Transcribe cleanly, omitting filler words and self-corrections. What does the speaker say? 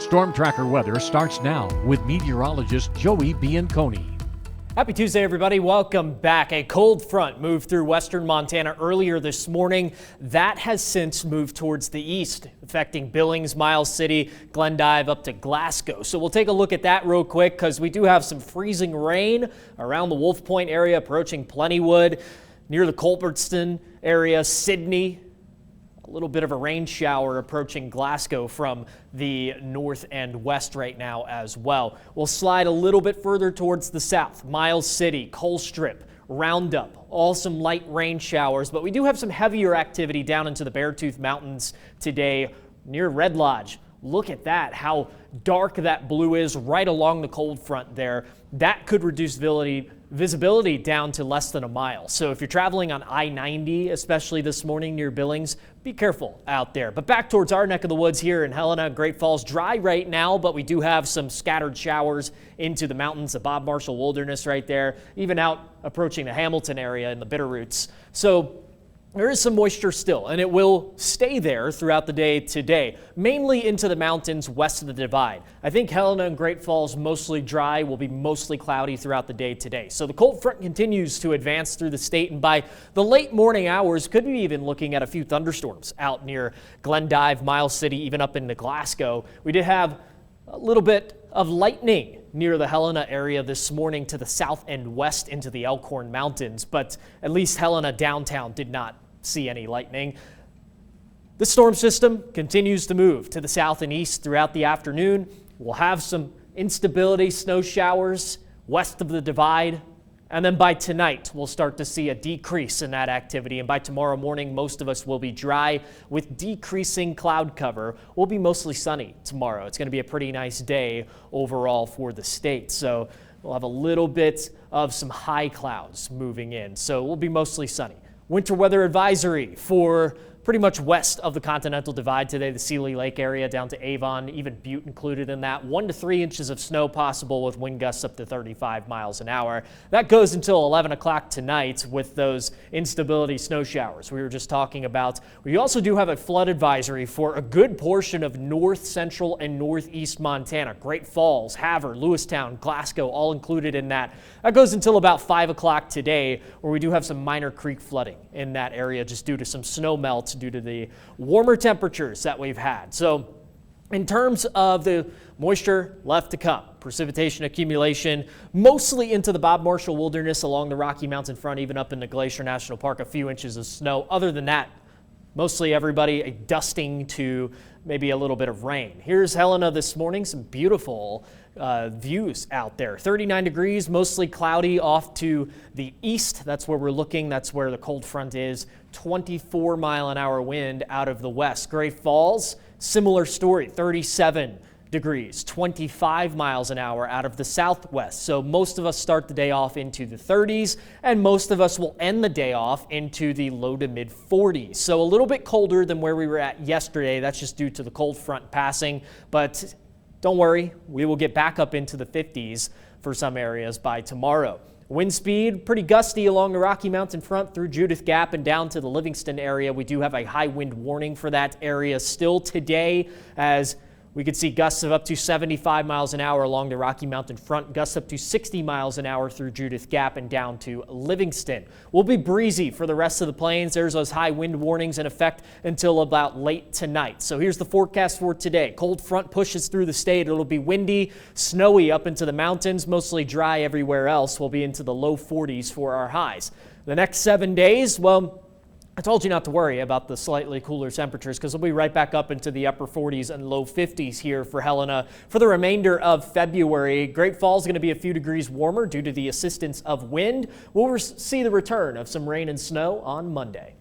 Storm Tracker weather starts now with meteorologist Joey Bianconi. Happy Tuesday, everybody. Welcome back. A cold front moved through western Montana earlier this morning. That has since moved towards the east, affecting Billings, Miles City, Glendive up to Glasgow. So we'll take a look at that real quick because we do have some freezing rain around the Wolf Point area, approaching Plentywood, near the Culbertson area, Sydney. A little bit of a rain shower approaching Glasgow from the north and west right now as well. We'll slide a little bit further towards the south. Miles City, Colstrip, Roundup, all some light rain showers, but we do have some heavier activity down into the Beartooth Mountains today near Red Lodge. Look at that, how dark that blue is right along the cold front there. That could reduce visibility down to less than a mile. So if you're traveling on I-90, especially this morning near Billings, be careful out there. But back towards our neck of the woods here in Helena, Great Falls, dry right now, but we do have some scattered showers into the mountains, the Bob Marshall Wilderness right there, even out approaching the Hamilton area in the Bitterroots. So there is some moisture still, and it will stay there throughout the day today, mainly into the mountains west of the divide. I think Helena and Great Falls mostly dry, will be mostly cloudy throughout the day today. So the cold front continues to advance through the state, and by the late morning hours, could be even looking at a few thunderstorms out near Glendive, Miles City, even up into Glasgow. We did have a little bit of lightning near the Helena area this morning to the south and west into the Elkhorn Mountains, but at least Helena downtown did not see any lightning. The storm system continues to move to the south and east throughout the afternoon. We'll have some instability, snow showers west of the divide, and then by tonight we'll start to see a decrease in that activity, and by tomorrow morning most of us will be dry with decreasing cloud cover. We'll be mostly sunny tomorrow. It's going to be a pretty nice day overall for the state, so we'll have a little bit of some high clouds moving in, so we'll be mostly sunny. Winter weather advisory for pretty much west of the Continental Divide today, the Seeley Lake area down to Avon, even Butte included in that. 1 to 3 inches of snow possible with wind gusts up to 35 miles an hour. That goes until 11 o'clock tonight with those instability snow showers we were just talking about. We also do have a flood advisory for a good portion of north central and northeast Montana. Great Falls, Havre, Lewistown, Glasgow, all included in that. That goes until about 5 o'clock today, where we do have some minor creek flooding in that area just due to some snow melt due to the warmer temperatures that we've had. So in terms of the moisture left to come, precipitation accumulation mostly into the Bob Marshall Wilderness along the Rocky Mountain front, even up into Glacier National Park, a few inches of snow. Other than that, mostly everybody a dusting to maybe a little bit of rain. Here's Helena this morning, some beautiful views out there. 39 degrees, mostly cloudy off to the east. That's where we're looking. That's where the cold front is. 24-mile-an-hour wind out of the west. Great Falls, similar story. 37 degrees, 25 miles an hour out of the southwest. So most of us start the day off into the 30s, and most of us will end the day off into the low to mid 40s. So a little bit colder than where we were at yesterday. That's just due to the cold front passing, but don't worry, we will get back up into the 50s for some areas by tomorrow. Wind speed, pretty gusty along the Rocky Mountain front through Judith Gap and down to the Livingston area. We do have a high wind warning for that area still today, as we could see gusts of up to 75 miles an hour along the Rocky Mountain front, gusts up to 60 miles an hour through Judith Gap and down to Livingston. We'll be breezy for the rest of the plains. There's those high wind warnings in effect until about late tonight. So here's the forecast for today. Cold front pushes through the state. It'll be windy, snowy up into the mountains, mostly dry everywhere else. We'll be into the low 40s for our highs. The next 7 days, well, I told you not to worry about the slightly cooler temperatures because we'll be right back up into the upper 40s and low 50s here for Helena for the remainder of February. Great Falls is going to be a few degrees warmer due to the assistance of wind. We'll see the return of some rain and snow on Monday.